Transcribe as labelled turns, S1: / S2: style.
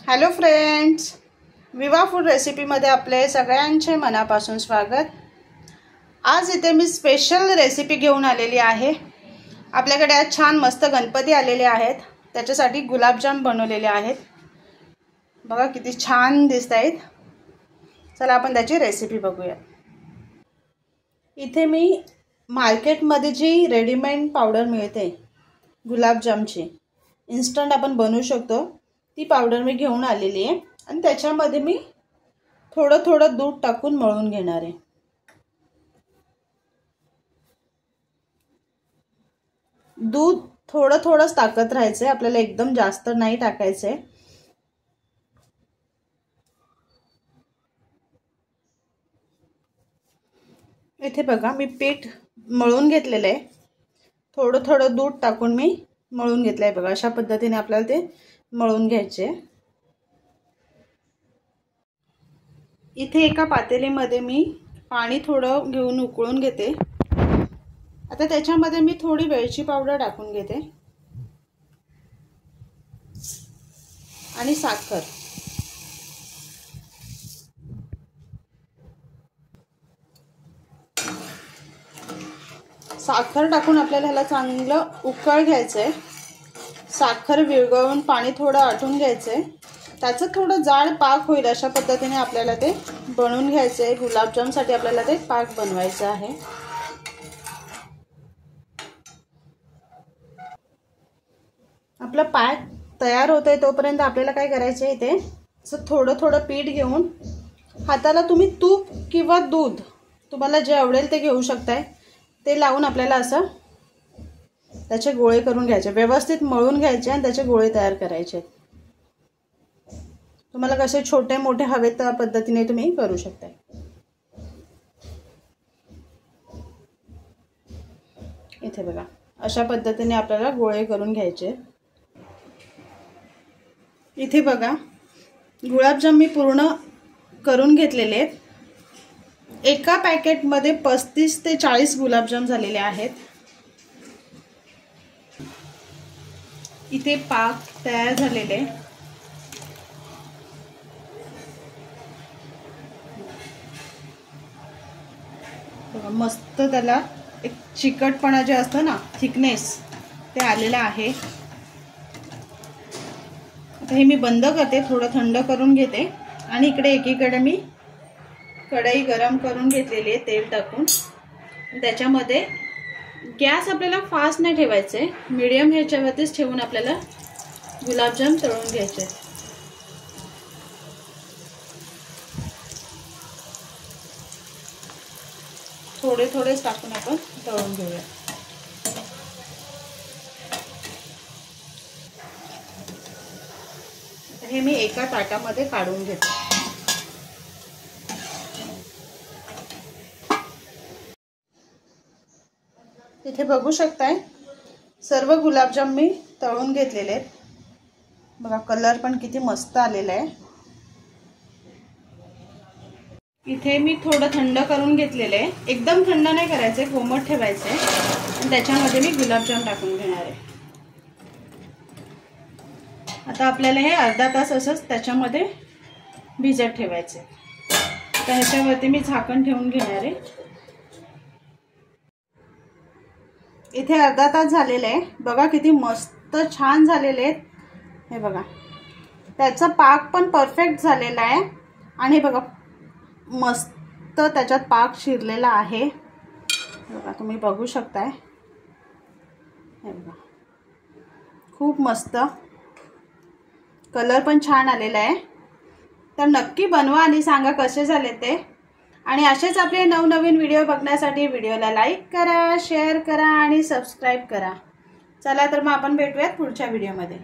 S1: Hello friends, विवा food रेसिपीमध्ये आपले सगळ्यांचे मनापासून स्वागत। आज इथे मी स्पेशल रेसिपी घेऊन आलेली आहे। आपल्याकडे आज छान मस्त गणपती आलेले आहेत, त्याच्यासाठी गुलाबजाम बनवलेले आहेत। बघा किती छान दिसतायत। चला आपण त्याची रेसिपी बघूया। इथे मी मार्केटमध्ये जी रेडीमेड पावडर मिळते गुलाबजामची, इन्स्टंट आपण बनवू शकतो, ती पावडर मी घेऊन आलेली आहे आणि त्याच्यामध्ये मी थोडं दूध टाकून मळून घेणार आहे। दूध थोडंच टाकत राहायचं, आपल्याला एकदम जास्त नाही टाकायचं। इथे बघा मी पीठ मळून घेतलेलं आहे, थोडं दूध टाकून मी मळून घेतलंय। बघा अशा पद्धतीने आपल्याला ते मळून घ्यायचे। इथे एका पातेलीमध्ये मी पाणी थोडं घेऊन उकळून घेते। आता त्याच्यामध्ये मी थोडी वेलची पावडर टाकून घेते आणि साखर। साखर टाकून आपल्याला ह्याला चांगलं उकळ घ्यायचंय। साखर विरघळून पाणी थोडं आटून घ्यायचंय, त्याचं थोडं जाड पाक होईल अशा पद्धतीने आपल्याला ते बनवून घ्यायचंय। गुलाबजामसाठी आपल्याला ते पाक बनवायचं आहे। आपलं पाक तयार होतंय तोपर्यंत आपल्याला काय करायचं आहे, इथे असं थोडं पीठ घेऊन हाताला तुम्ही तूप किंवा दूध तुम्हाला जे आवडेल ते घेऊ शकताय, ते लावून आपल्याला असं त्याचे गोळे करून घ्यायचे, व्यवस्थित मळून घ्यायचे आणि त्याचे गोळे तयार करायचे। तुम्हाला कसे छोटे मोठे हवे त्या पद्धतीने तुम्ही करू शकता। इथे बघा अशा पद्धतीने आपल्याला गोळे करून घ्यायचे। इथे बघा गुलाबजाम मी पूर्ण करून घेतलेले आहेत। एका पॅकेटमध्ये 35 ते 40 गुलाबजाम झालेले आहेत। इथे पाक तयार झालेले, मस्त त्याला एक चिकटपणा जे असतं ना, थिकनेस ते आलेला आहे। आता हे मी बंद करते, थोडं थंड करून घेते आणि इकडे एकीकडे मी कढई गरम करून घेतलेली आहे तेल टाकून। त्याच्यामध्ये गॅस आपल्याला फास्ट नाही ठेवायचे, मीडियम ह्याच्यावरतीच ठेवून आपल्याला गुलाबजाम तळून घ्यायचे। थोडेच टाकून आपण तळून घेऊया। हे मी एका ताटामध्ये काढून घेते। इथे बघू शकताय सर्व गुलाबजाम मी तळून घेतलेले आहेत। बघा कलर पण किती मस्त आलेला आहे। इथे मी थोडं थंड करून घेतलेले आहे, एकदम थंड नाही करायचे, कोमट ठेवायचे आणि त्याच्यामध्ये मी गुलाबजाम टाकून घेणार आहे। आता आपल्याला हे अर्धा तास असंच त्याच्यामध्ये भिजत ठेवायचे। तर ह्याच्यावरती मी झाकण ठेवून घेणार आहे। इथे अर्धा तास झालेला आहे, बघा किती मस्त छान झालेले आहेत। हे बघा त्याचा पाक पण परफेक्ट झालेला आहे आणि बघा मस्त त्याच्यात पाक शिरलेला आहे। बघा तुम्ही बघू शकताय, हे बघा खूप मस्त कलर पण छान आलेला आहे। तर नक्की बनवा आणि सांगा कसे झाले ते। आणि असेच आपले नवनवीन व्हिडिओ बघण्यासाठी व्हिडिओला लाईक करा, शेअर करा आणि सबस्क्राईब करा। चला तर मग आपण भेटूयात पुढच्या व्हिडिओमध्ये।